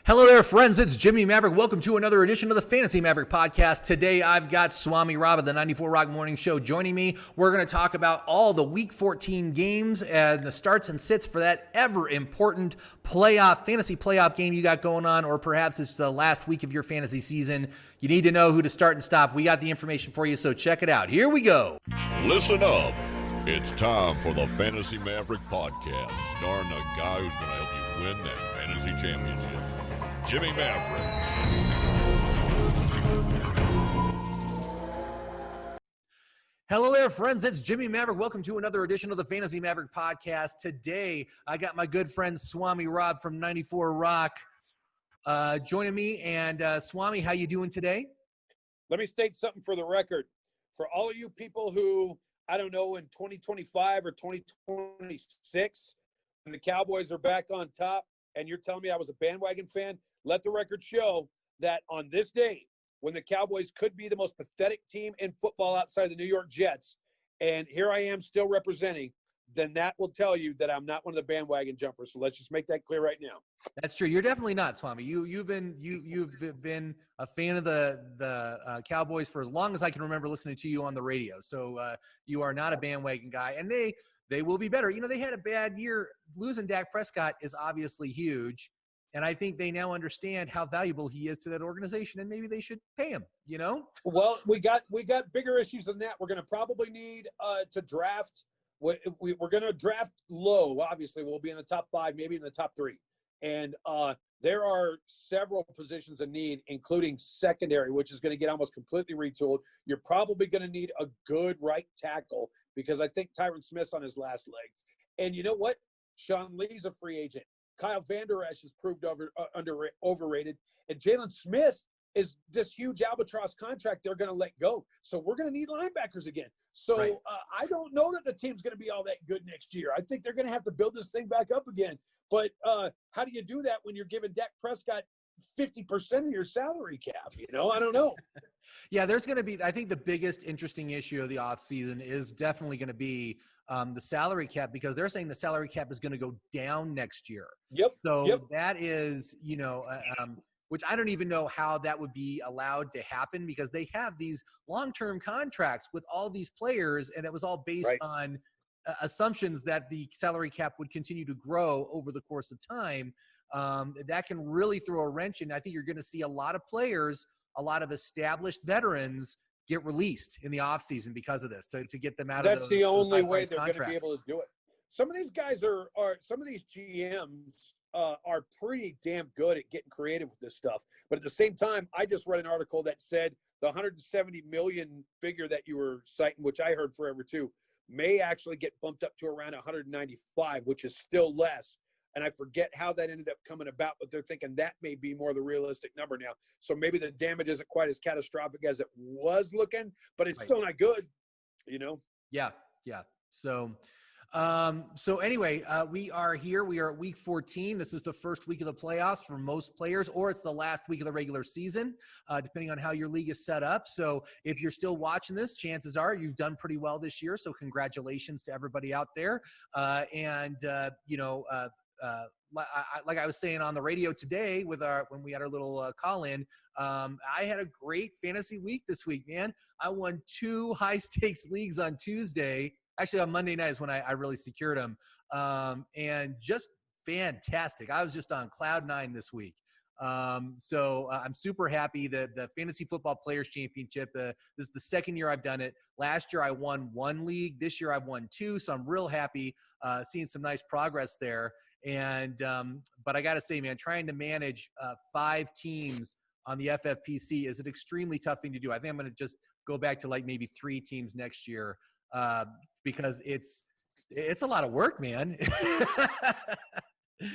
Hello there, friends. It's Jimmy Maverick. Welcome to another edition of the Fantasy Maverick podcast. Today, I've got Swami Rob of the 94 Rock Morning Show joining me. We're going to talk about all the Week 14 games and the starts and sits for that ever-important fantasy playoff game you got going on, or perhaps it's the last week of your fantasy season. You need to know who to start and stop. We got the information for you, so check it out. Here we go. Listen up. It's time for the Fantasy Maverick podcast, starring the guy who's going to help you win that fantasy championship, Jimmy Maverick. Hello there, friends. It's Jimmy Maverick. Welcome to another edition of the Fantasy Maverick podcast. Today, I got my good friend Swami Rob from 94 Rock joining me. And Swami, how you doing today? Let me state something for the record. For all of you people who, I don't know, in 2025 or 2026, when the Cowboys are back on top, and you're telling me I was a bandwagon fan, let the record show that on this day, when the Cowboys could be the most pathetic team in football outside the New York Jets, and here I am still representing, then that will tell you that I'm not one of the bandwagon jumpers. So let's just make that clear right now. That's true. You're definitely not, Swami. You've been a fan of the Cowboys for as long as I can remember listening to you on the radio. So you are not a bandwagon guy, and they will be better. You know, they had a bad year. Losing Dak Prescott is obviously huge, and I think they now understand how valuable he is to that organization, and maybe they should pay him, you know? Well, we got bigger issues than that. We're going to probably need to draft. We're going to draft low. Obviously, we'll be in the top 5, maybe in the top 3. And there are several positions in need, including secondary, which is going to get almost completely retooled. You're probably going to need a good right tackle because I think Tyron Smith's on his last leg. And you know what? Sean Lee's a free agent. Kyle Van Der Esch is proved overrated. And Jalen Smith is this huge albatross contract they're going to let go. So we're going to need linebackers again. So right. I don't know that the team's going to be all that good next year. I think they're going to have to build this thing back up again. But how do you do that when you're giving Dak Prescott 50% of your salary cap? You know, I don't know. Yeah, there's going to be – I think the biggest interesting issue of the offseason is definitely going to be the salary cap, because they're saying the salary cap is going to go down next year. Yep. So that is, you know, which I don't even know how that would be allowed to happen, because they have these long-term contracts with all these players, and it was all based on assumptions that the salary cap would continue to grow over the course of time. That can really throw a wrench in. I think you're going to see a lot of players, a lot of established veterans get released in the offseason because of this, to get them out of That's the only way they're contracts. going to be able to do it. Some of these guys are some of these GMs are pretty damn good at getting creative with this stuff. But at the same time, I just read an article that said the 170 million figure that you were citing, which I heard forever too, may actually get bumped up to around 195, which is still less. And I forget how that ended up coming about, but they're thinking that may be more the realistic number now. So maybe the damage isn't quite as catastrophic as it was looking, but it's still not good, you know? Yeah. So anyway, we are here. We are at week 14. This is the first week of the playoffs for most players, or it's the last week of the regular season, depending on how your league is set up. So if you're still watching this, chances are you've done pretty well this year. So congratulations to everybody out there. Like I was saying on the radio today when we had our little call-in, I had a great fantasy week this week, man. I won 2 high-stakes leagues on Tuesday. Actually, on Monday night is when I really secured them, and just fantastic. I was just on cloud 9 this week. So I'm super happy that the Fantasy Football Players Championship, this is the second year I've done it. Last year I won 1 league. This year I've won 2, so I'm real happy seeing some nice progress there. And but I got to say, man, trying to manage 5 teams on the FFPC is an extremely tough thing to do. I think I'm going to just go back to like maybe 3 teams next year because it's a lot of work, man.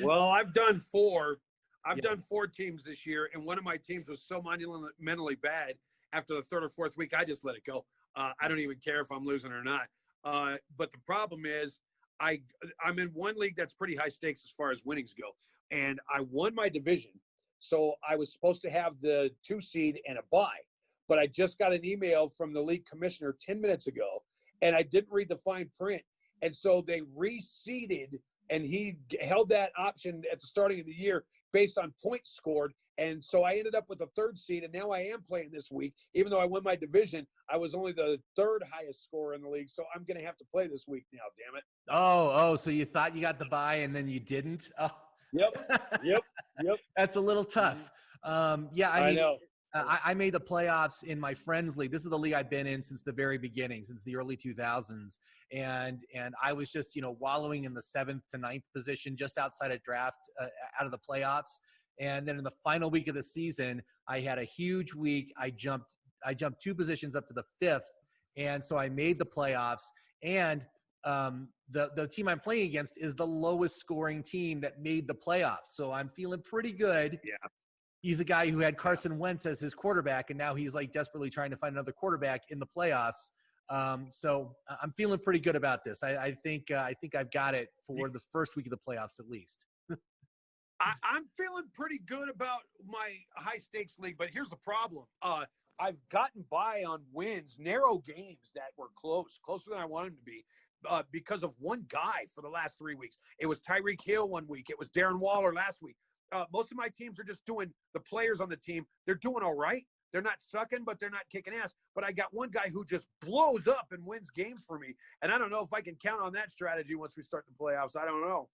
Well, I've done 4. I've done 4 teams this year, and one of my teams was so monumentally bad after the 3rd or 4th week, I just let it go. I don't even care if I'm losing or not. But the problem is I'm in one league that's pretty high stakes as far as winnings go, and I won my division. So I was supposed to have the 2 seed and a bye, but I just got an email from the league commissioner 10 minutes ago, and I didn't read the fine print. And so they reseeded, and he held that option at the starting of the year based on points scored. And so I ended up with the 3rd seed, and now I am playing this week. Even though I won my division, I was only the 3rd highest scorer in the league. So I'm going to have to play this week now, damn it. Oh, so you thought you got the bye and then you didn't? Oh. Yep. That's a little tough. Yeah, I mean, know. I made the playoffs in my friends league. This is the league I've been in since the very beginning, since the early 2000s. And I was just, wallowing in the 7th to 9th position, just outside of draft, out of the playoffs. And then in the final week of the season, I had a huge week. I jumped 2 positions up to the 5th. And so I made the playoffs. And the team I'm playing against is the lowest scoring team that made the playoffs. So I'm feeling pretty good. Yeah. He's a guy who had Carson Wentz as his quarterback, and now he's like desperately trying to find another quarterback in the playoffs. So I'm feeling pretty good about this. I think I've got it for the first week of the playoffs at least. I'm feeling pretty good about my high stakes league, but here's the problem. I've gotten by on wins, narrow games that were closer than I wanted them to be, because of one guy for the last 3 weeks. It was Tyreek Hill one week. It was Darren Waller last week. Most of my teams are just doing – the players on the team, they're doing all right. They're not sucking, but they're not kicking ass. But I got one guy who just blows up and wins games for me. And I don't know if I can count on that strategy once we start the playoffs. I don't know.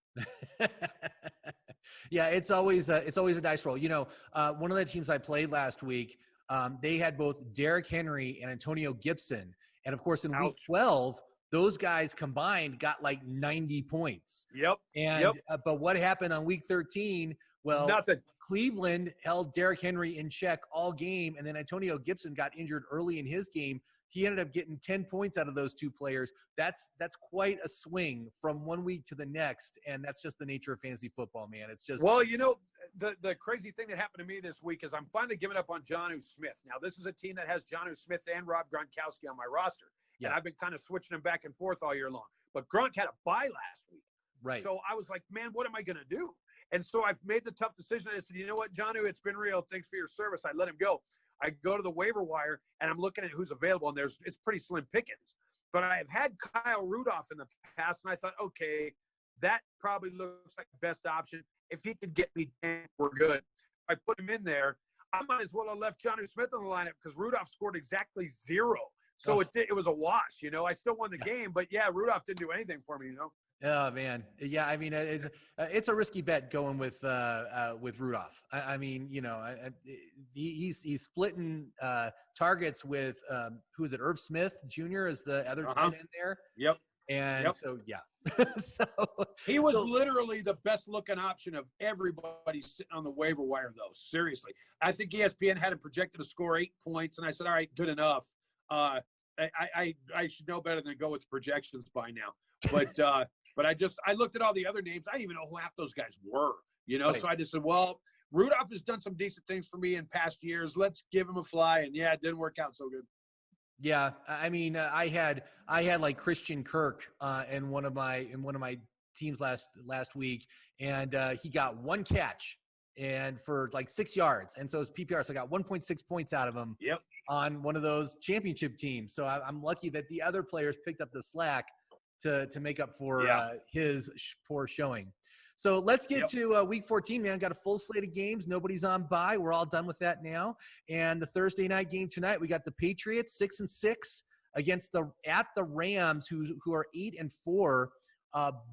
Yeah, it's always a dice roll. One of the teams I played last week, they had both Derrick Henry and Antonio Gibson. And, of course, in week 12, those guys combined got like 90 points. Yep. And but what happened on week 13? Well, nothing. Cleveland held Derrick Henry in check all game, and then Antonio Gibson got injured early in his game. He ended up getting 10 points out of those 2 players. That's quite a swing from one week to the next, and that's just the nature of fantasy football, man. It's just – well, the crazy thing that happened to me this week is I'm finally giving up on Jonnu Smith. Now, this is a team that has Jonnu Smith and Rob Gronkowski on my roster, and I've been kind of switching them back and forth all year long. But Gronk had a bye last week. Right. So I was like, man, what am I going to do? And so I've made the tough decision. I said, you know what, Jonnu, it's been real. Thanks for your service. I let him go. I go to the waiver wire, and I'm looking at who's available, and it's pretty slim pickings. But I have had Kyle Rudolph in the past, and I thought, okay, that probably looks like the best option. If he could get me 10, we're good. If I put him in there, I might as well have left Jonnu Smith in the lineup because Rudolph scored exactly 0. So it was a wash, I still won the game, but yeah, Rudolph didn't do anything for me, Oh man, yeah. I mean, it's a risky bet going with Rudolph. I mean, he's splitting targets with who is it? Irv Smith Jr. is the other tight end there. Yep. And so yeah, so he was literally the best looking option of everybody sitting on the waiver wire, though. Seriously, I think ESPN had him projected to score 8 points, and I said, all right, good enough. I should know better than go with the projections by now. But I looked at all the other names. I didn't even know who half those guys were, Right. So I just said, well, Rudolph has done some decent things for me in past years. Let's give him a fly. And yeah, it didn't work out so good. Yeah. I mean, I had like Christian Kirk in one of my teams last week, and he got 1 catch and for like 6 yards. And so his PPR, so I got 1.6 points out of him on one of those championship teams. So I'm lucky that the other players picked up the slack to make up for his poor showing. So let's get to week 14, man. Got a full slate of games. Nobody's on bye. We're all done with that now. And the Thursday night game tonight, we got the Patriots 6-6 against the Rams, who are 8-4.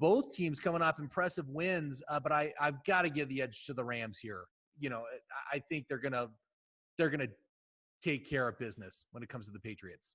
Both teams coming off impressive wins, but I've got to give the edge to the Rams here. I think they're gonna take care of business when it comes to the Patriots.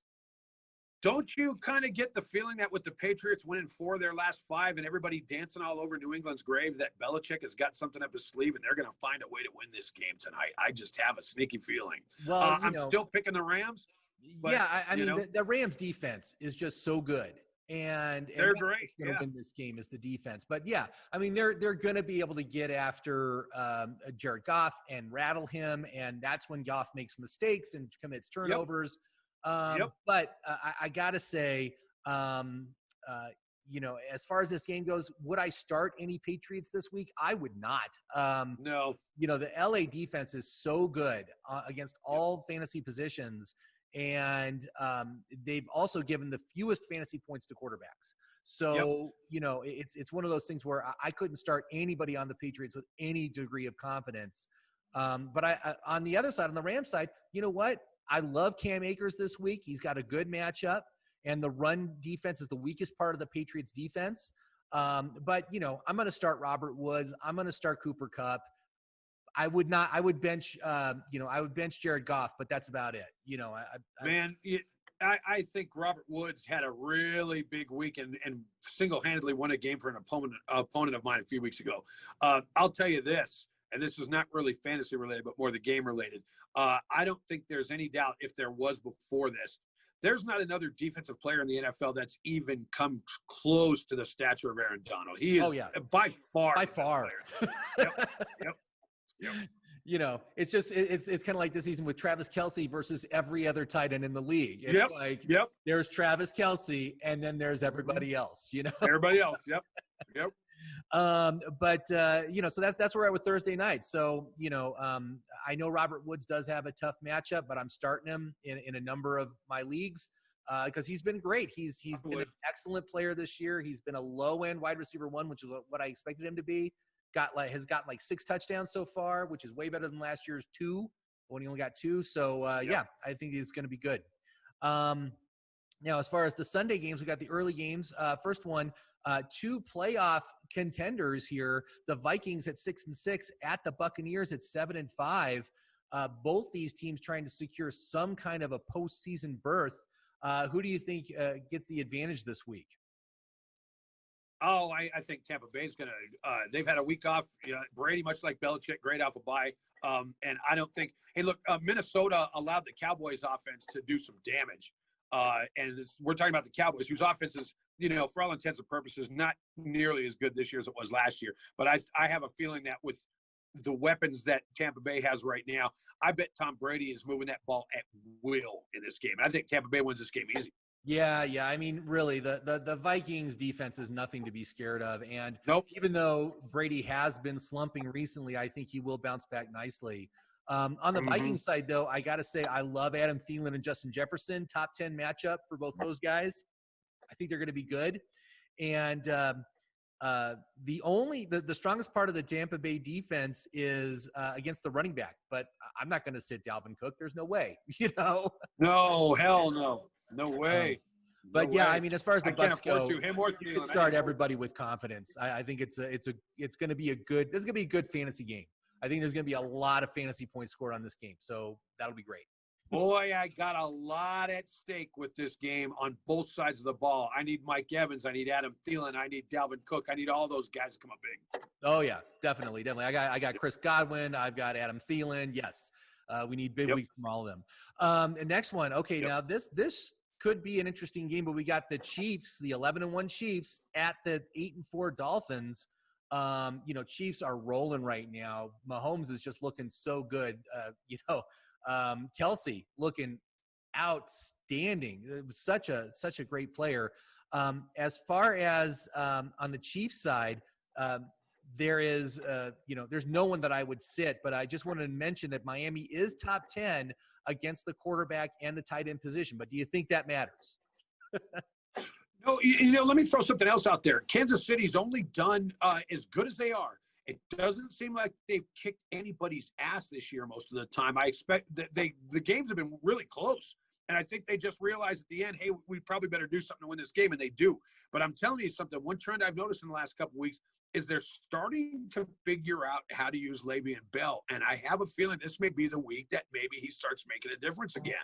Don't you kind of get the feeling that with the Patriots winning 4 of their last 5 and everybody dancing all over New England's grave, that Belichick has got something up his sleeve and they're going to find a way to win this game tonight? I just have a sneaky feeling. Well, I'm still picking the Rams. But, yeah, I mean, the Rams defense is just so good. And they're great. Going to win this game is the defense. But yeah, I mean, they're going to be able to get after Jared Goff and rattle him, and that's when Goff makes mistakes and commits turnovers. But I gotta say, as far as this game goes, would I start any Patriots this week? I would not. No. The LA defense is so good against all fantasy positions. and they've also given the fewest fantasy points to quarterbacks. So, it's one of those things where I couldn't start anybody on the Patriots with any degree of confidence. But I on the other side, on the Rams side, you know what? I love Cam Akers this week. He's got a good matchup, and the run defense is the weakest part of the Patriots defense. But I'm going to start Robert Woods. I'm going to start Cooper Kupp. I would bench Jared Goff, but that's about it. I think Robert Woods had a really big week and single-handedly won a game for an opponent of mine a few weeks ago. I'll tell you this, and this is not really fantasy related, but more the game related. I don't think there's any doubt, if there was before this, there's not another defensive player in the NFL that's even come close to the stature of Aaron Donald. He is by far. Yep. It's just it's kind of like this season with Travis Kelce versus every other tight end in the league. It's there's Travis Kelce, and then there's everybody else. Everybody else. Yep. So that's where we're at with Thursday night. So I know Robert Woods does have a tough matchup, but I'm starting him in a number of my leagues because he's been great. He's been an excellent player this year. He's been a low end wide receiver 1, which is what I expected him to be. Has gotten like 6 touchdowns so far, which is way better than last year's 2 when he only got 2. So I think it's going to be good. Now, as far as the Sunday games, we got the early games. First one, 2 playoff contenders here. The Vikings at 6-6 at the Buccaneers at 7-5. Both these teams trying to secure some kind of a postseason berth. Who do you think gets the advantage this week? Oh, I think Tampa Bay's going to they've had a week off. Brady, much like Belichick, great off a bye. And I don't think – hey, look, Minnesota allowed the Cowboys offense to do some damage. And we're talking about the Cowboys, whose offense is, for all intents and purposes, not nearly as good this year as it was last year. But I have a feeling that with the weapons that Tampa Bay has right now, I bet Tom Brady is moving that ball at will in this game. I think Tampa Bay wins this game easy. Yeah. I mean, really, the Vikings defense is nothing to be scared of. And even though Brady has been slumping recently, I think he will bounce back nicely. On the Vikings side, though, I got to say I love Adam Thielen and Justin Jefferson. Top 10 matchup for both those guys. I think they're going to be good. And the strongest part of the Tampa Bay defense is against the running back. But I'm not going to sit Dalvin Cook. There's no way, No, hell no. No way. I mean, as far as the Bucs go, you can start everybody with confidence. I think it's going to be a good fantasy game. I think there's going to be a lot of fantasy points scored on this game, so that'll be great. Boy, I got a lot at stake with this game on both sides of the ball. I need Mike Evans. I need Adam Thielen. I need Dalvin Cook. I need all those guys to come up big. Oh yeah, definitely. I got Chris Godwin. I've got Adam Thielen. Yes. We need big weeks from all of them. The next one. Okay, now this could be an interesting game, but we got the Chiefs, the 11-1 Chiefs at the 8-4 Dolphins. Chiefs are rolling right now. Mahomes is just looking so good. Kelsey looking outstanding. Such a great player. As far as on the Chiefs side, there is, there's no one that I would sit, but I just wanted to mention that Miami is top 10 against the quarterback and the tight end position. But do you think that matters? No, let me throw something else out there. Kansas City's only done as good as they are. It doesn't seem like they've kicked anybody's ass this year most of the time. I expect that the games have been really close. And I think they just realized at the end, hey, we probably better do something to win this game, and they do. But I'm telling you something, one trend I've noticed in the last couple of weeks is they're starting to figure out how to use Le'Veon Bell. And I have a feeling this may be the week that maybe he starts making a difference again.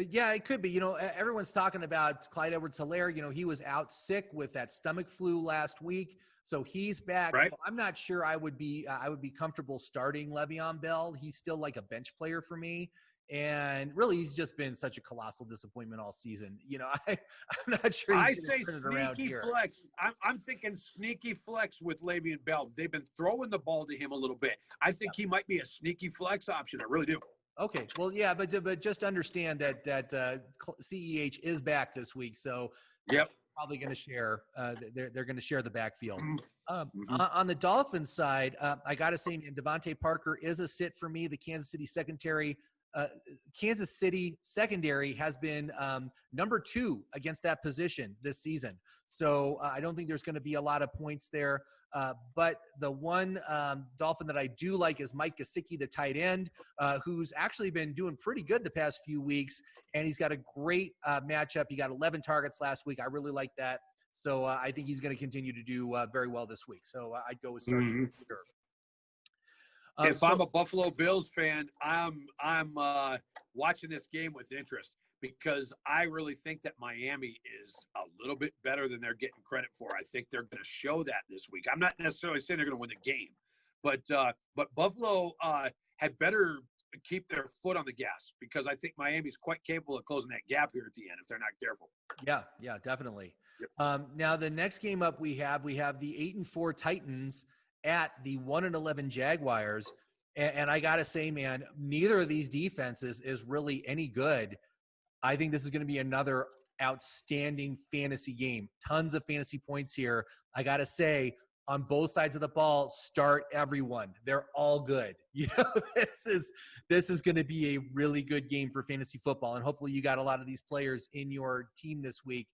Yeah, it could be. Everyone's talking about Clyde Edwards-Helaire. He was out sick with that stomach flu last week, so he's back. Right. So I'm not sure I would be comfortable starting Le'Veon Bell. He's still like a bench player for me. And really, he's just been such a colossal disappointment all season. I'm not sure. I say sneaky flex. I'm thinking sneaky flex with Le'Veon Bell. They've been throwing the ball to him a little bit. I think he might be a sneaky flex option. I really do. Okay. Well, yeah, but just understand that CEH is back this week, so probably going to share. They're going to share the backfield. On the Dolphins side, I got to say, Devontae Parker is a sit for me. The Kansas City secondary Kansas City secondary has been number 2 against that position this season. So I don't think there's going to be a lot of points there. But the one Dolphin that I do like is Mike Gesicki, the tight end, who's actually been doing pretty good the past few weeks. And he's got a great matchup. He got 11 targets last week. I really like that. So I think he's going to continue to do very well this week. So I'd go with starting here. If I'm a Buffalo Bills fan, I'm watching this game with interest because I really think that Miami is a little bit better than they're getting credit for. I think they're going to show that this week. I'm not necessarily saying they're going to win the game, but Buffalo had better keep their foot on the gas because I think Miami's quite capable of closing that gap here at the end if they're not careful. Yeah, definitely. Yep. Now the next game up we have the 8-4 Titans at the 1-11 Jaguars. And I got to say, man, neither of these defenses is really any good. I think this is going to be another outstanding fantasy game. Tons of fantasy points here. I got to say, on both sides of the ball, start everyone. They're all good. You know, this is going to be a really good game for fantasy football. And hopefully you got a lot of these players in your team this week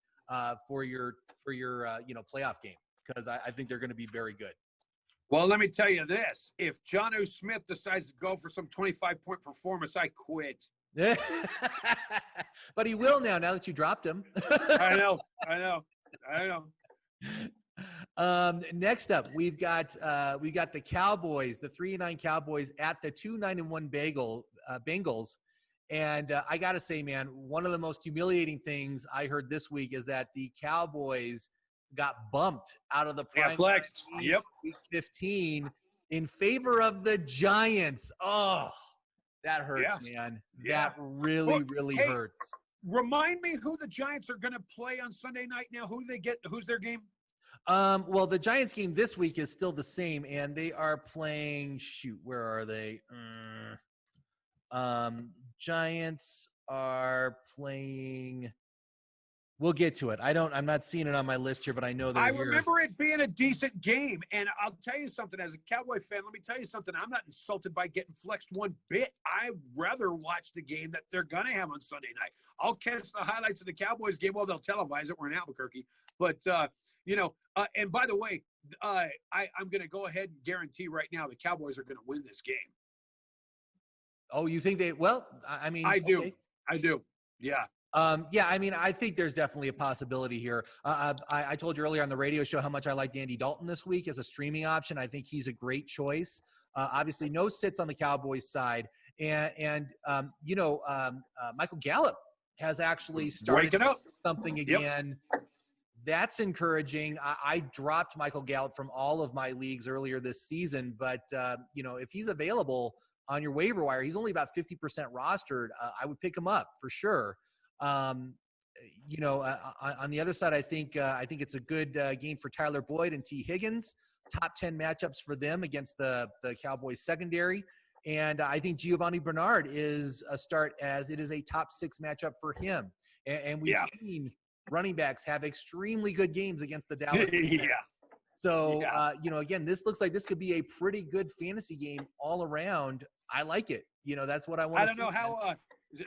for your playoff game, because I think they're going to be very good. Well, let me tell you this. If Jonnu Smith decides to go for some 25-point performance, I quit. But he will now that you dropped him. I know. Next up, we've got the Cowboys, the 3-9 Cowboys at the 2-9-1 Bengals. And I got to say, man, one of the most humiliating things I heard this week is that the Cowboys got bumped out of the prime flexed. Yep. Week 15 in favor of the Giants. Oh, that hurts, man. That really hurts. Remind me who the Giants are going to play on Sunday night now. Who they get? Who's their game? Well, the Giants game this week is still the same, and they are playing. Shoot, where are they? Giants are playing. We'll get to it. I'm not seeing it on my list here, but I know they're here. I remember it being a decent game. And I'll tell you something, as a Cowboy fan, let me tell you something. I'm not insulted by getting flexed one bit. I'd rather watch the game that they're going to have on Sunday night. I'll catch the highlights of the Cowboys game. Well, they'll televise it. We're in Albuquerque. But, and by the way, I'm going to go ahead and guarantee right now the Cowboys are going to win this game. Oh, you think they – well, I mean – I do. Yeah. I mean, I think there's definitely a possibility here. I told you earlier on the radio show how much I liked Andy Dalton this week as a streaming option. I think he's a great choice. Obviously, no sits on the Cowboys side. And Michael Gallup has actually started something again. Yep. That's encouraging. I dropped Michael Gallup from all of my leagues earlier this season. But, if he's available on your waiver wire, he's only about 50% rostered. I would pick him up for sure. On the other side, I think it's a good game for Tyler Boyd and T. Higgins. Top 10 matchups for them against the Cowboys secondary. And I think Giovanni Bernard is a start, as it is a top 6 matchup for him. And we've seen running backs have extremely good games against the Dallas defense. So, again, this looks like this could be a pretty good fantasy game all around. I like it. That's what I want to see. I don't know how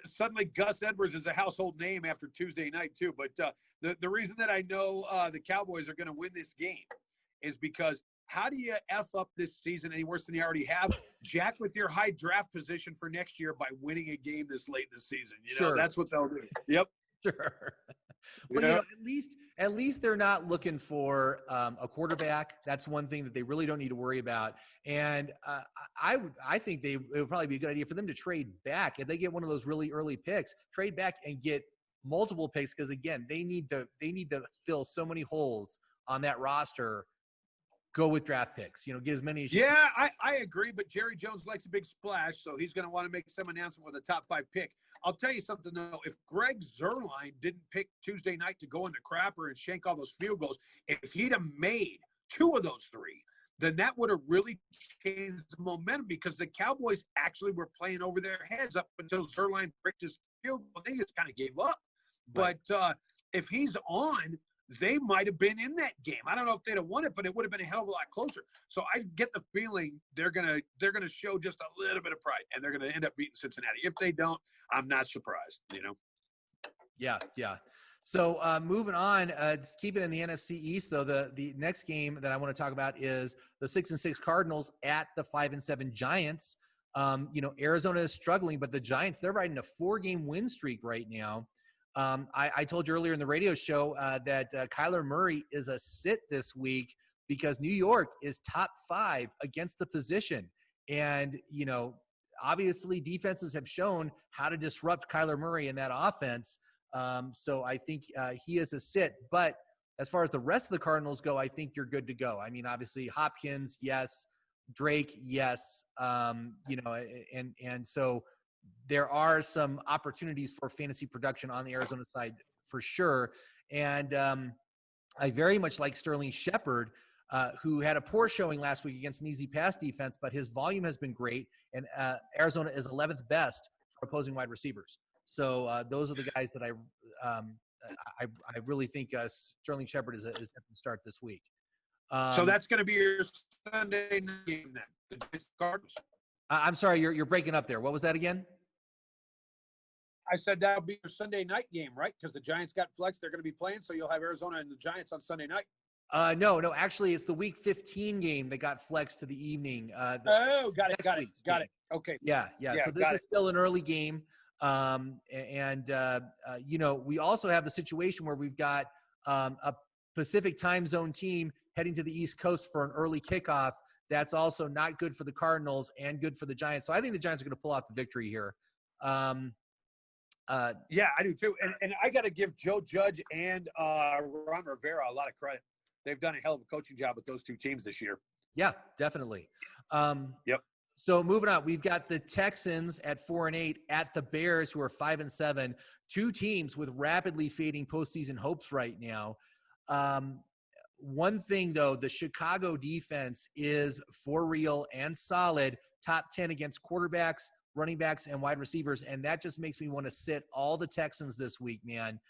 suddenly Gus Edwards is a household name after Tuesday night too. But the reason that I know the Cowboys are going to win this game is because how do you F up this season any worse than you already have? Jack with your high draft position for next year by winning a game this late in the season. That's what they'll do. Yep. Sure. Well, at least they're not looking for a quarterback. That's one thing that they really don't need to worry about. And I think it would probably be a good idea for them to trade back if they get one of those really early picks. Trade back and get multiple picks because again, they need to fill so many holes on that roster. Go with draft picks. Get as many as you can. Yeah, I agree. But Jerry Jones likes a big splash, so he's going to want to make some announcement with a top 5 pick. I'll tell you something, though. If Greg Zuerlein didn't pick Tuesday night to go in the crapper and shank all those field goals, if he'd have made 2 of those 3, then that would have really changed the momentum because the Cowboys actually were playing over their heads up until Zuerlein bricked his field goal. They just kind of gave up. Right. But if he's on, they might have been in that game. I don't know if they'd have won it, but it would have been a hell of a lot closer. So I get the feeling they're gonna show just a little bit of pride, and they're gonna end up beating Cincinnati. If they don't, I'm not surprised. Yeah. So moving on, just keep it in the NFC East though. The next game that I want to talk about is the 6-6 Cardinals at the 5-7 Giants. Arizona is struggling, but the Giants, they're riding a 4-game win streak right now. I told you earlier in the radio show that Kyler Murray is a sit this week because New York is top 5 against the position. And, obviously defenses have shown how to disrupt Kyler Murray in that offense. So I think he is a sit. But as far as the rest of the Cardinals go, I think you're good to go. I mean, obviously Hopkins, yes. Drake, yes. And so there are some opportunities for fantasy production on the Arizona side for sure. And I very much like Sterling Shepard, who had a poor showing last week against an easy pass defense, but his volume has been great. And Arizona is 11th best for opposing wide receivers. So those are the guys that I really think Sterling Shepard is a different start this week. So that's going to be your Sunday night game then, the Giants Cardinals. I'm sorry, you're breaking up there. What was that again? I said that'll be your Sunday night game, right? Because the Giants got flexed. They're going to be playing, so you'll have Arizona and the Giants on Sunday night. No. Actually, it's the Week 15 game that got flexed to the evening. Got it. Okay. Yeah. So this is still an early game. We also have the situation where we've got a Pacific time zone team heading to the East Coast for an early kickoff. That's also not good for the Cardinals and good for the Giants. So I think the Giants are going to pull off the victory here. Yeah, I do too. And I got to give Joe Judge and Ron Rivera a lot of credit. They've done a hell of a coaching job with those two teams this year. Yeah, definitely. Yep. So moving on, we've got the Texans at 4-8 at the Bears, who are 5-7. Two teams with rapidly fading postseason hopes right now. One thing though, the Chicago defense is for real and solid, top 10 against quarterbacks, running backs, and wide receivers, and that just makes me want to sit all the Texans this week, man.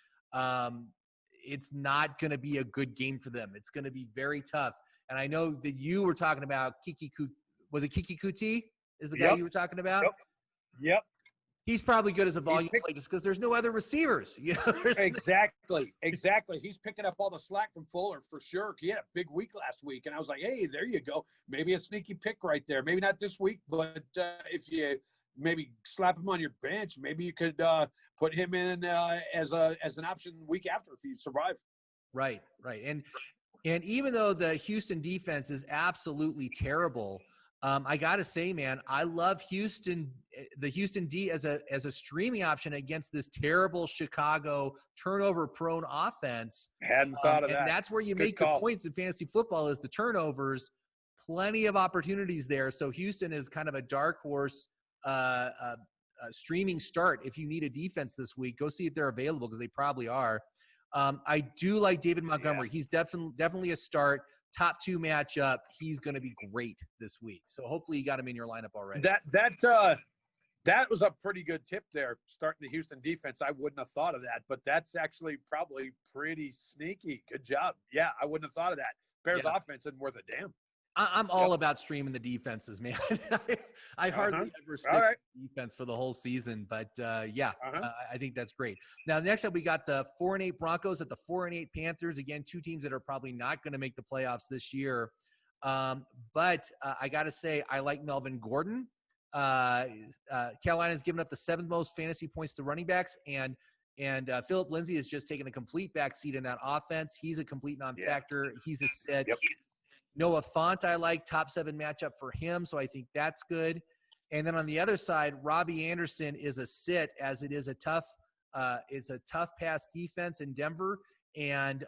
It's not going to be a good game for them. It's going to be very tough. And I know that you were talking about Kiki Kuti is the guy you were talking about? Yep. He's probably good as a volume play just because there's no other receivers. Exactly. He's picking up all the slack from Fuller for sure. He had a big week last week, and I was like, hey, there you go. Maybe a sneaky pick right there. Maybe not this week, but if you maybe slap him on your bench, maybe you could put him in as an option week after if you survive. Right. And even though the Houston defense is absolutely terrible, I got to say, man, I love the Houston D as a streaming option against this terrible Chicago turnover-prone offense. Hadn't thought of that. And that's where you make the points in fantasy football is the turnovers. Plenty of opportunities there. So Houston is kind of a dark horse streaming start. If you need a defense this week, go see if they're available because they probably are. I do like David Montgomery. He's definitely a start. Top 2 matchup. He's going to be great this week. So hopefully you got him in your lineup already. That was a pretty good tip there, starting the Houston defense. I wouldn't have thought of that, but that's actually probably pretty sneaky. Good job. Yeah, I wouldn't have thought of that. Bears offense isn't worth a damn. I'm all about streaming the defenses, man. I hardly ever stick with defense for the whole season, but I think that's great. Now, next up, we got the 4-8 Broncos at the 4-8 Panthers. Again, two teams that are probably not going to make the playoffs this year. But I got to say, I like Melvin Gordon. Carolina's given up the 7th most fantasy points to running backs, and Phillip Lindsay has just taken a complete backseat in that offense. He's a complete non-factor. He's a set. Yep. Noah Fant, I like, top 7 matchup for him, so I think that's good. And then on the other side, Robbie Anderson is a sit, as it is a tough pass defense in Denver, and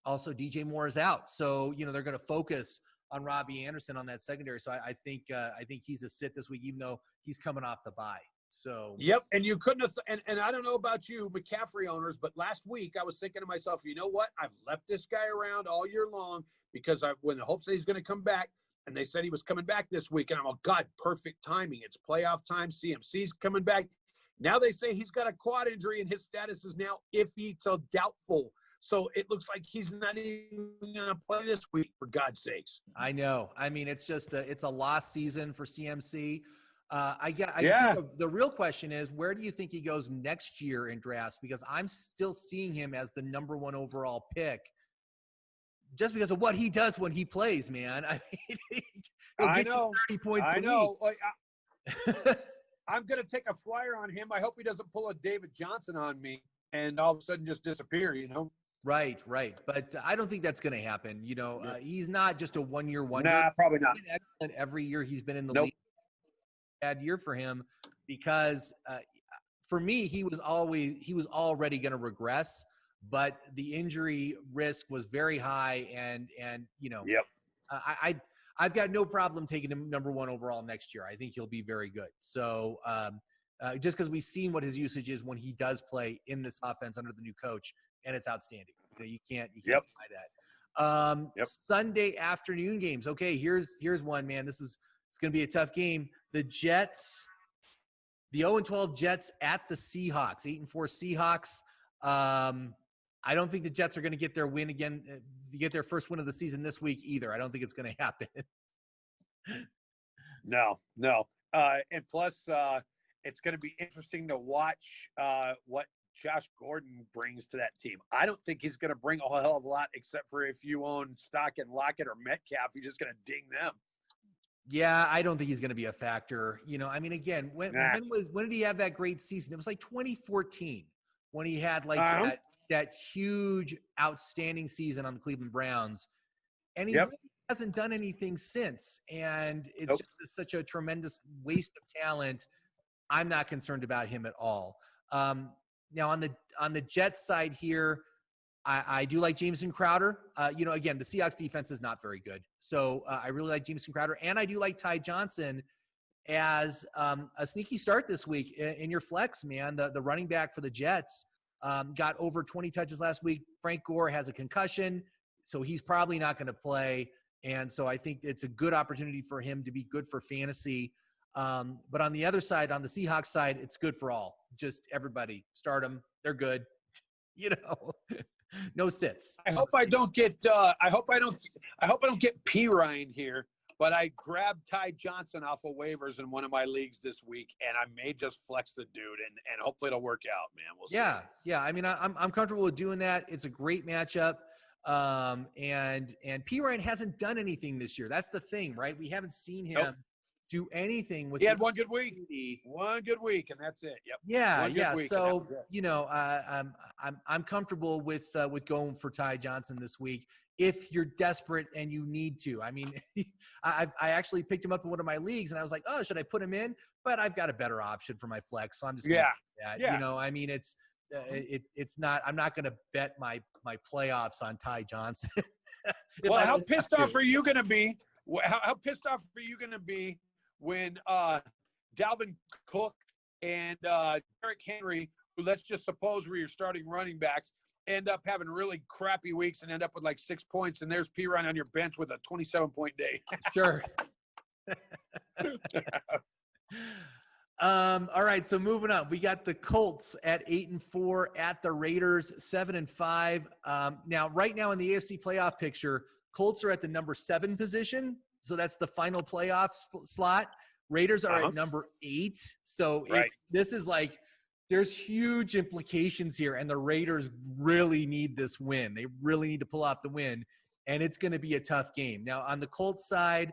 also DJ Moore is out, so they're going to focus on Robbie Anderson on that secondary. So I think he's a sit this week, even though he's coming off the bye. So and you couldn't have. And I don't know about you, McCaffrey owners, but last week I was thinking to myself, you know what? I've left this guy around all year long because when the hope said he's going to come back, and they said he was coming back this week, and I'm like, God, perfect timing. It's playoff time. CMC's coming back. Now they say he's got a quad injury, and his status is now iffy to doubtful. So it looks like he's not even going to play this week, for God's sakes. I know. I mean, it's just it's a lost season for CMC. I think the real question is, where do you think he goes next year in drafts? Because I'm still seeing him as the number 1 overall pick, just because of what he does when he plays, man. I mean, he'll get you 30 points a week. Like, I'm going to take a flyer on him. I hope he doesn't pull a David Johnson on me and all of a sudden just disappear, Right. But I don't think that's going to happen. He's not just a one-year wonder. Nah, probably not. He's been excellent every year he's been in the league. Bad year for him because for me, he was already going to regress, but the injury risk was very high. And I've got no problem taking him number 1 overall next year. I think he'll be very good. So just because we've seen what his usage is when he does play in this offense under the new coach, and it's outstanding. You can't deny that. Sunday afternoon games. Okay, here's one, man. It's going to be a tough game. The Jets, the 0-12 Jets at the Seahawks, 8-4 Seahawks. I don't think the Jets are going to get their win again, get their first win of the season this week either. I don't think it's going to happen. No. And plus, it's going to be interesting to watch what Josh Gordon brings to that team. I don't think he's going to bring a whole hell of a lot, except for if you own stock in Lockett or Metcalf, he's just going to ding them. Yeah, I don't think he's going to be a factor. I mean, again, when did he have that great season? It was like 2014 when he had that huge, outstanding season on the Cleveland Browns, and he really hasn't done anything since. And it's just such a tremendous waste of talent. I'm not concerned about him at all. Now on the Jets side here, I do like Jameson Crowder. Again, the Seahawks defense is not very good. So I really like Jameson Crowder. And I do like Ty Johnson as a sneaky start this week in your flex, man. The running back for the Jets got over 20 touches last week. Frank Gore has a concussion, so he's probably not going to play. And so I think it's a good opportunity for him to be good for fantasy. But on the other side, on the Seahawks side, it's good for all. Just everybody start them. They're good. No sits. I hope I don't get P Ryan here, but I grabbed Ty Johnson off of waivers in one of my leagues this week, and I may just flex the dude, and hopefully it'll work out, man. We'll see. Yeah. I mean, I'm comfortable with doing that. It's a great matchup. And P Ryan hasn't done anything this year. That's the thing, right? We haven't seen him do anything with. He had one good week, and that's it. Yep. Yeah. So I'm comfortable with going for Ty Johnson this week if you're desperate and you need to. I mean, I actually picked him up in one of my leagues, and I was like, oh, should I put him in? But I've got a better option for my flex, so I'm just gonna do that. Yeah. I mean, it's not. I'm not going to bet my playoffs on Ty Johnson. Well, how pissed off are you going to be? How pissed off are you going to be when Dalvin Cook and Derrick Henry, who let's just suppose were your starting running backs, end up having really crappy weeks and end up with like 6 points, and there's P Ryan on your bench with a 27-point day? Sure. All right, so moving on, we got the Colts at 8-4 at the Raiders 7-5. Now, right now in the AFC playoff picture, Colts are at the number 7 position, so that's the final playoff slot. Raiders are at number 8, so this is like there's huge implications here, and the Raiders really need this win. They really need to pull off the win, and it's going to be a tough game. Now, on the Colts side,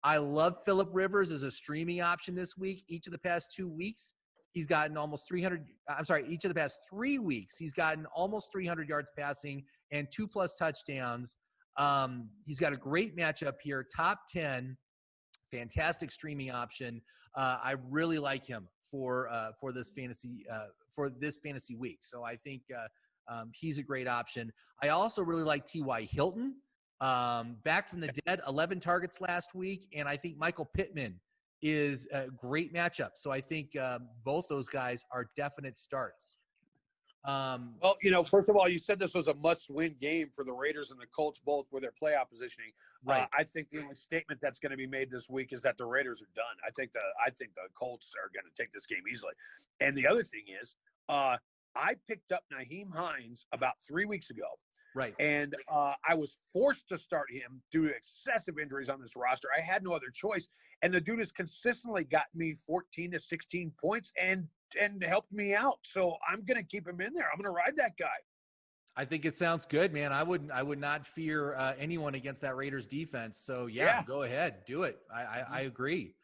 I love Phillip Rivers as a streaming option this week. Each of the past 2 weeks, he's gotten almost 300. Each of the past 3 weeks, he's gotten almost 300 yards passing and 2+ touchdowns. He's got a great matchup here, top 10, fantastic streaming option. I really like him for this fantasy week. So I think he's a great option. I also really like T.Y. Hilton. Back from the dead, 11 targets last week, and I think Michael Pittman is a great matchup. So I think both those guys are definite starts. Well, first of all, you said this was a must-win game for the Raiders and the Colts both with their playoff positioning. Right. I think the only statement that's going to be made this week is that the Raiders are done. I think the Colts are going to take this game easily. And the other thing is, I picked up Nyheim Hines about 3 weeks ago. Right. And I was forced to start him due to excessive injuries on this roster. I had no other choice. And the dude has consistently gotten me 14 to 16 points and helped me out. So I'm going to keep him in there. I'm going to ride that guy. I think it sounds good, man. I would not fear anyone against that Raiders defense. So yeah, go ahead, do it. I agree.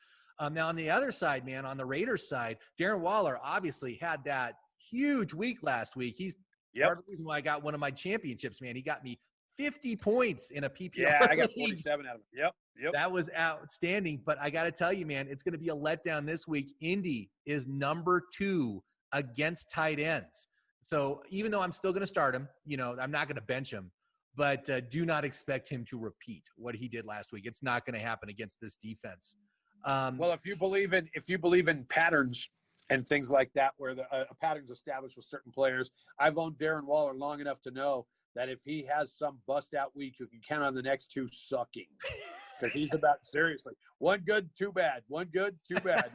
Now on the other side, man, on the Raiders side, Darren Waller obviously had that huge week last week. He's part of the reason why I got one of my championships, man. He got me 50 points in a PPR. Yeah, I got 47 out of him. Yep. That was outstanding. But I got to tell you, man, it's going to be a letdown this week. Indy is number 2 against tight ends. So even though I'm still going to start him, I'm not going to bench him, but do not expect him to repeat what he did last week. It's not going to happen against this defense. Well, if you believe in patterns and things like that, where the pattern's established with certain players, I've owned Darren Waller long enough to know that if he has some bust out week, you can count on the next 2 sucking. Because he's about, seriously, 1 good, 2 bad. 1 good, 2 bad.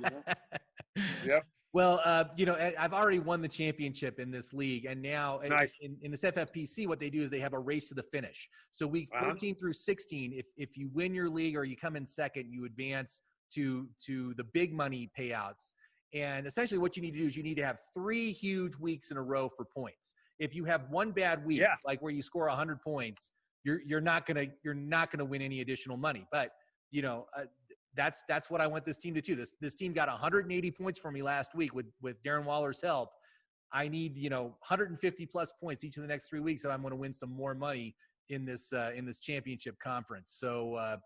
Yep. Well, I've already won the championship in this league, and now nice. in this FFPC, what they do is they have a race to the finish. So week 13 through 16, if you win your league or you come in second, you advance to the big money payouts. And essentially what you need to do is you need to have 3 huge weeks in a row for points. If you have 1 bad week, like where you score 100 points, you're not gonna win any additional money. But that's what I want this team to do. This team got 180 points for me last week with Darren Waller's help. I need 150 plus points each of the next 3 weeks if I'm going to win some more money in this championship conference. So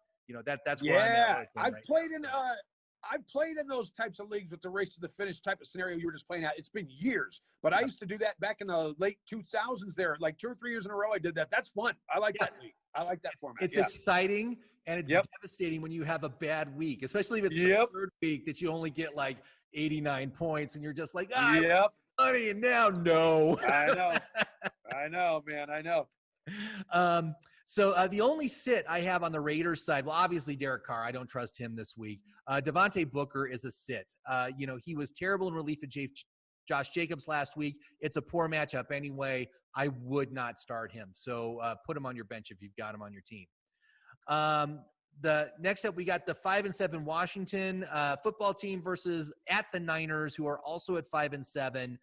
that's where I'm at. I've played in those types of leagues with the race to the finish type of scenario you were just playing out. It's been years, but I used to do that back in the late 2000s there, like 2 or 3 years in a row. I did that. That's fun. I like that league. I like that format. It's exciting, and it's devastating when you have a bad week, especially if it's the 3rd week that you only get like 89 points and you're just like, money, and now no. I know, man. I know. So the only sit I have on the Raiders side, well, obviously Derek Carr. I don't trust him this week. Devontae Booker is a sit. He was terrible in relief of Josh Jacobs last week. It's a poor matchup anyway. I would not start him. So put him on your bench if you've got him on your team. The next up, we got the 5-7 Washington football team versus at the Niners, who are also at 5-7.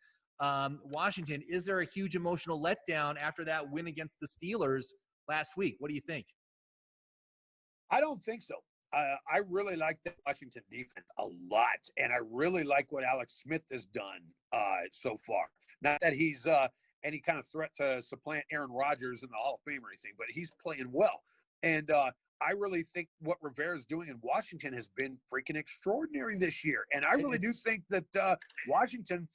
Washington, is there a huge emotional letdown after that win against the Steelers last week? What do you think? I don't think so. I really like the Washington defense a lot, and I really like what Alex Smith has done so far. Not that he's any kind of threat to supplant Aaron Rodgers in the Hall of Fame or anything, but he's playing well. And I really think what Rivera's doing in Washington has been freaking extraordinary this year. And I really do think that Washington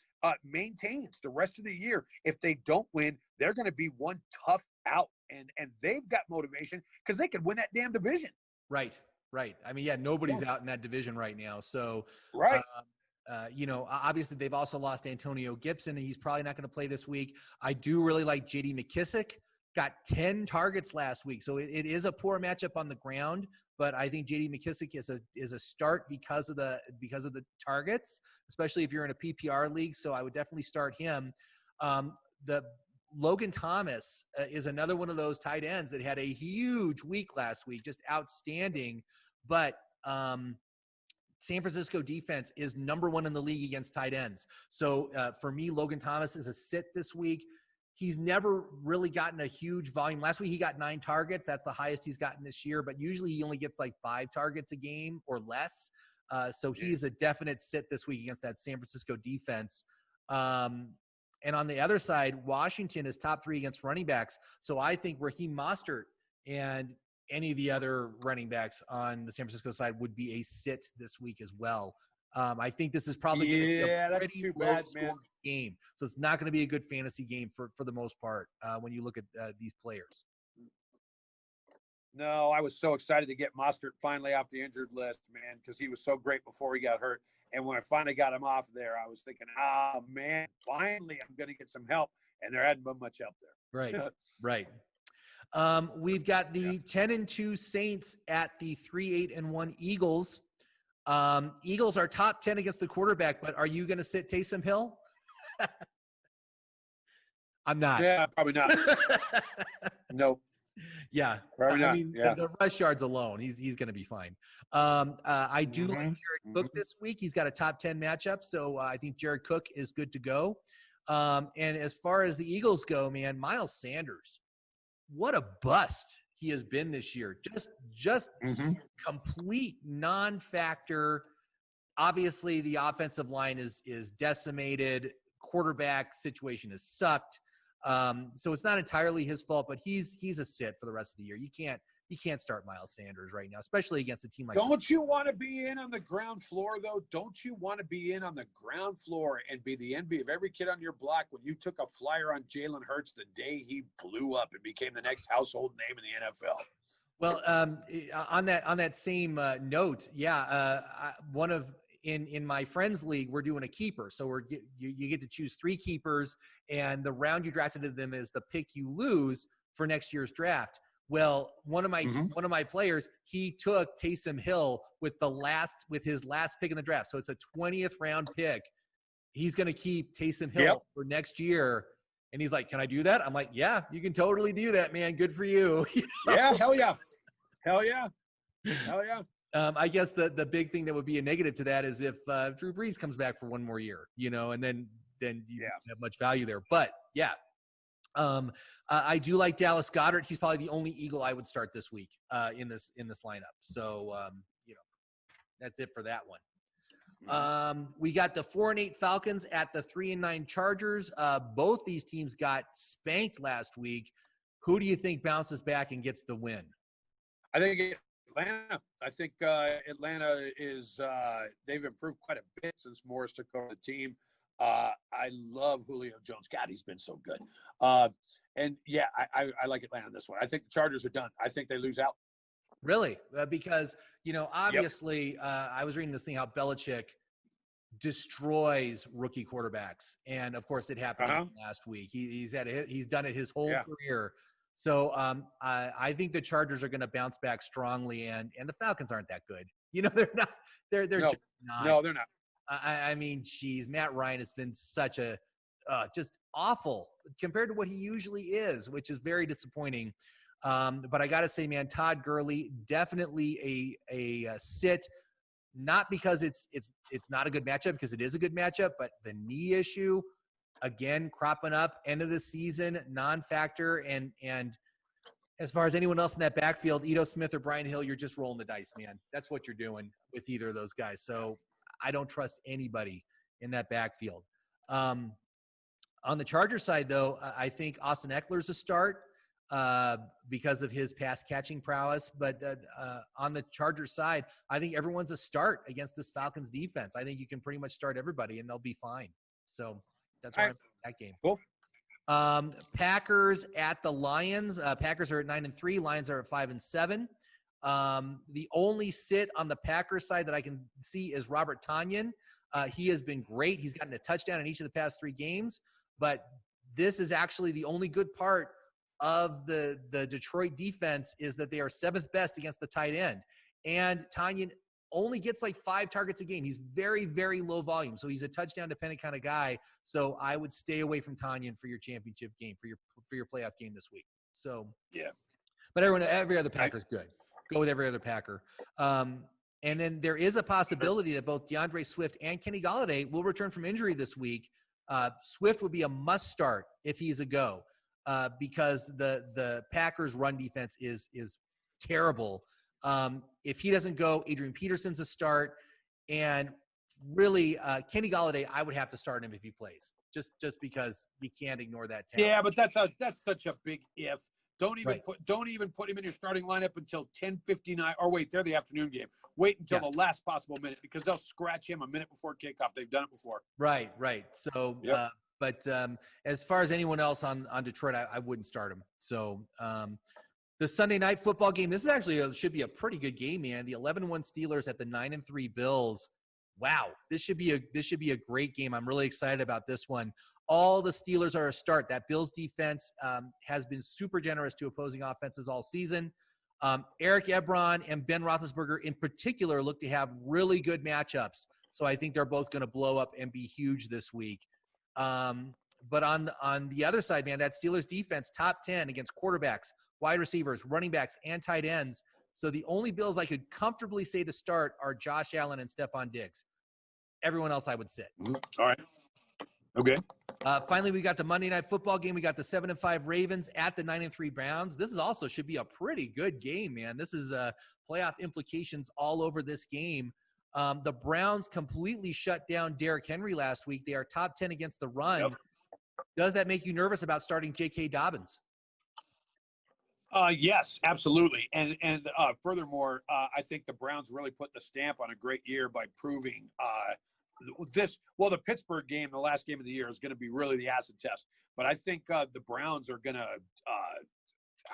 maintains the rest of the year. If they don't win, they're going to be one tough out. And they've got motivation because they could win that damn division. Right. I mean, nobody's out in that division right now. So, obviously they've also lost Antonio Gibson, and he's probably not going to play this week. I do really like J.D. McKissick. Got 10 targets last week. So it is a poor matchup on the ground, but I think J.D. McKissick is a start because of the targets, especially if you're in a PPR league. So I would definitely start him. The Logan Thomas is another one of those tight ends that had a huge week last week, just outstanding. But San Francisco defense is number 1 in the league against tight ends. So for me, Logan Thomas is a sit this week. He's never really gotten a huge volume. Last week he got 9 targets. That's the highest he's gotten this year, but usually he only gets like 5 targets a game or less. So he is a definite sit this week against that San Francisco defense. And on the other side, Washington is top 3 against running backs. So I think Raheem Mostert and any of the other running backs on the San Francisco side would be a sit this week as well. I think this is probably going to be a pretty low-scoring game. So it's not going to be a good fantasy game for the most part when you look at these players. No, I was so excited to get Mostert finally off the injured list, man, because he was so great before he got hurt. And when I finally got him off there, I was thinking, man, finally I'm going to get some help. And there hadn't been much help there. Right. We've got the 10-2 Saints at the 3-8-1 Eagles. Eagles are top 10 against the quarterback, but are you going to sit Taysom Hill? I'm not. Yeah, probably not. Nope. Yeah, Probably not. I mean, Yeah. the rush yards alone, he's going to be fine. I do like Jared Cook this week. He's got a top 10 matchup, so I think Jared Cook is good to go. And as far as the Eagles go, man, Miles Sanders, what a bust he has been this year. Just complete non-factor. Obviously, the offensive line is decimated. Quarterback situation has sucked. So it's not entirely his fault, but he's a sit for the rest of the year. You can't start Miles Sanders right now, especially against a team like. Don't you want to be in on the ground floor, though? Don't you want to be in on the ground floor and be the envy of every kid on your block when you took a flyer on Jalen Hurts the day he blew up and became the next household name in the NFL? Well, on that same note, one of in my friends league, we're doing a keeper. So you get to choose 3 keepers, and the round you drafted them is the pick you lose for next year's draft. Well, one of my players, he took Taysom Hill with his last pick in the draft. So it's a 20th round pick. He's going to keep Taysom Hill for next year. And he's like, "Can I do that?" I'm like, "Yeah, you can totally do that, man. Good for you." Yeah, hell yeah. Hell yeah. Hell yeah. I guess the big thing that would be a negative to that is if Drew Brees comes back for one more year, and then you don't have much value there. But yeah, I do like Dallas Goedert. He's probably the only Eagle I would start this week in this lineup. So that's it for that one. We got the 4-8 Falcons at the 3-9 Chargers. Both these teams got spanked last week. Who do you think bounces back and gets the win? I think Atlanta. I think Atlanta is they've improved quite a bit since Morris took over the team. I love Julio Jones. God, he's been so good. And yeah, I like Atlanta on this one. I think the Chargers are done. I think they lose out. Really? Because, obviously, I was reading this thing how Belichick destroys rookie quarterbacks. And, of course, it happened last week. He's done it his whole career. So I think the Chargers are going to bounce back strongly, and the Falcons aren't that good. They're not. They're just not. No, they're not. I mean, geez, Matt Ryan has been such a just awful compared to what he usually is, which is very disappointing. But I got to say, man, Todd Gurley, definitely a sit, not because it's not a good matchup, because it is a good matchup, but the knee issue, again, cropping up, end of the season, non-factor. And as far as anyone else in that backfield, Ito Smith or Brian Hill, you're just rolling the dice, man. That's what you're doing with either of those guys. So I don't trust anybody in that backfield. On the Chargers side, though, I think Austin Eckler's a start because of his pass catching prowess. But on the Chargers side, I think everyone's a start against this Falcons defense. I think you can pretty much start everybody and they'll be fine. So that's why I'm that game. Cool. Packers at the Lions. Packers are at 9-3. Lions are at 5-7. The only sit on the Packers side that I can see is Robert Tonyan. He has been great. He's gotten a touchdown in each of the past 3 games. But this is actually the only good part of the Detroit defense is that they are 7th best against the tight end. And Tonyan only gets like 5 targets a game. He's very, very low volume. So he's a touchdown dependent kind of guy. So I would stay away from Tonyan for your championship game, for your playoff game this week. So yeah. But every other Packer's good. Go with every other Packer. And then there is a possibility that both DeAndre Swift and Kenny Golladay will return from injury this week. Swift would be a must start if he's a go, because the Packers run defense is terrible. If he doesn't go, Adrian Peterson's a start, and really Kenny Golladay, I would have to start him if he plays, just because you can't ignore that talent. Yeah, but that's such a big if. Don't even put him in your starting lineup until 10:59. Or wait, they're the afternoon game. Wait until the last possible minute, because they'll scratch him a minute before kickoff. They've done it before. Right. So, but as far as anyone else on Detroit, I wouldn't start him. So the Sunday night football game, this is actually should be a pretty good game, man. The 11-1 Steelers at the 9-3 Bills. Wow, this should be a great game. I'm really excited about this one. All the Steelers are a start. That Bills defense has been super generous to opposing offenses all season. Eric Ebron and Ben Roethlisberger in particular look to have really good matchups. So I think they're both going to blow up and be huge this week. But on the other side, man, that Steelers defense, top 10 against quarterbacks, wide receivers, running backs, and tight ends. So the only Bills I could comfortably say to start are Josh Allen and Stephon Diggs. Everyone else I would sit. All right. Okay. Finally, we got the Monday Night Football game. We got the 7-5 Ravens at the 9-3 Browns. This is also should be a pretty good game, man. This is playoff implications all over this game. The Browns completely shut down Derrick Henry last week. They are top 10 against the run. Yep. Does that make you nervous about starting J.K. Dobbins? Yes, absolutely. And furthermore, I think the Browns really put the stamp on a great year by proving the Pittsburgh game, the last game of the year, is going to be really the acid test. But I think the Browns are going to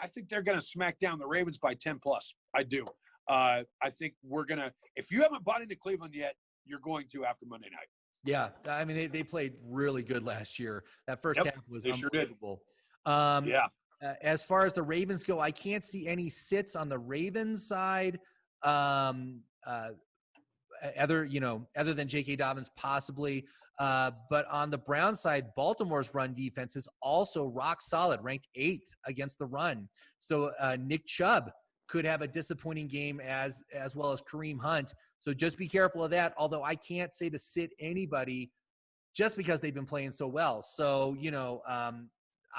I think they're going to smack down the Ravens by 10 plus. I do. I think we're going to – if you haven't bought into Cleveland yet, you're going to after Monday night. Yeah. I mean, they played really good last year. That first half was unbelievable. Sure did. As far as the Ravens go, I can't see any sits on the Ravens side. Other than J.K. Dobbins possibly. But on the Brown side, Baltimore's run defense is also rock solid, ranked 8th against the run. So Nick Chubb could have a disappointing game as well as Kareem Hunt. So just be careful of that, although I can't say to sit anybody just because they've been playing so well. So,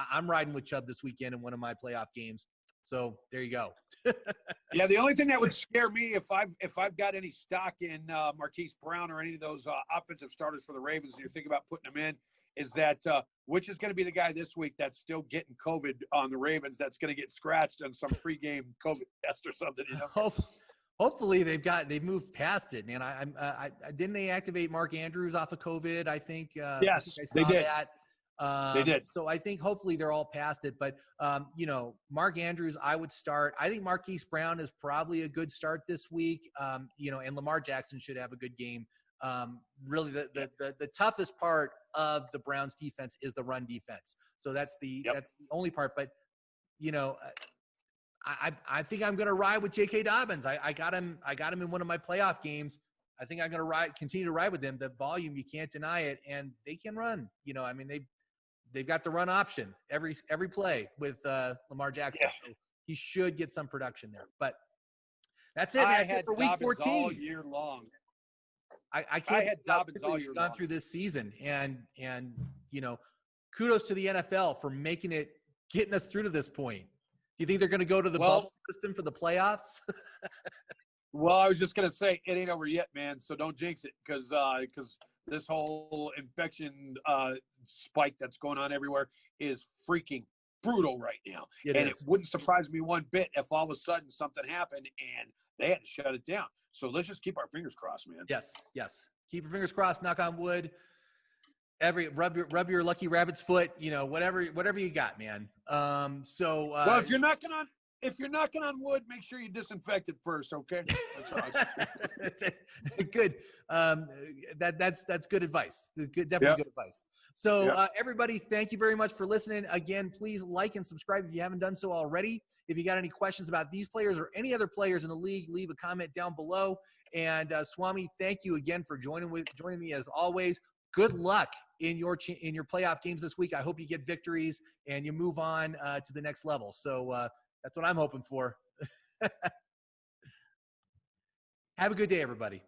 I'm riding with Chubb this weekend in one of my playoff games. So there you go. Yeah, the only thing that would scare me if I've got any stock in Marquise Brown or any of those offensive starters for the Ravens, and you're thinking about putting them in, is that which is going to be the guy this week that's still getting COVID on the Ravens that's going to get scratched on some pregame COVID test or something. Hopefully they've moved past it, man. I didn't they activate Mark Andrews off of COVID? I think yes, I saw they did. That. They did. So I think hopefully they're all past it. But, Mark Andrews, I would start. I think Marquise Brown is probably a good start this week, and Lamar Jackson should have a good game. Really, the toughest part of the Browns defense is the run defense. So that's the only part. But, I think I'm going to ride with J.K. Dobbins. I got him in one of my playoff games. I think I'm going to continue to ride with him. The volume, you can't deny it, and they can run. They've got the run option every play with Lamar Jackson. Yeah. So he should get some production there. But that's it. I That's had it for week Dobbins 14 all year long. I can't. I had Dobbins all year gone long through this season, and kudos to the NFL for getting us through to this point. Do you think they're going to go to the bubble system for the playoffs? Well, I was just going to say it ain't over yet, man. So don't jinx it because this whole infection spike that's going on everywhere is freaking brutal right now. It wouldn't surprise me one bit if all of a sudden something happened and they had to shut it down. So let's just keep our fingers crossed, man. Yes. Keep your fingers crossed, knock on wood. Rub your lucky rabbit's foot, whatever you got, man. Well, if you're knocking on wood, make sure you disinfect it first, okay? That's all. Good. That's good advice. Definitely good advice. So everybody, thank you very much for listening. Again, please like and subscribe if you haven't done so already. If you got any questions about these players or any other players in the league, leave a comment down below. And Swami, thank you again for joining me as always. Good luck in your playoff games this week. I hope you get victories and you move on to the next level. So that's what I'm hoping for. Have a good day, everybody.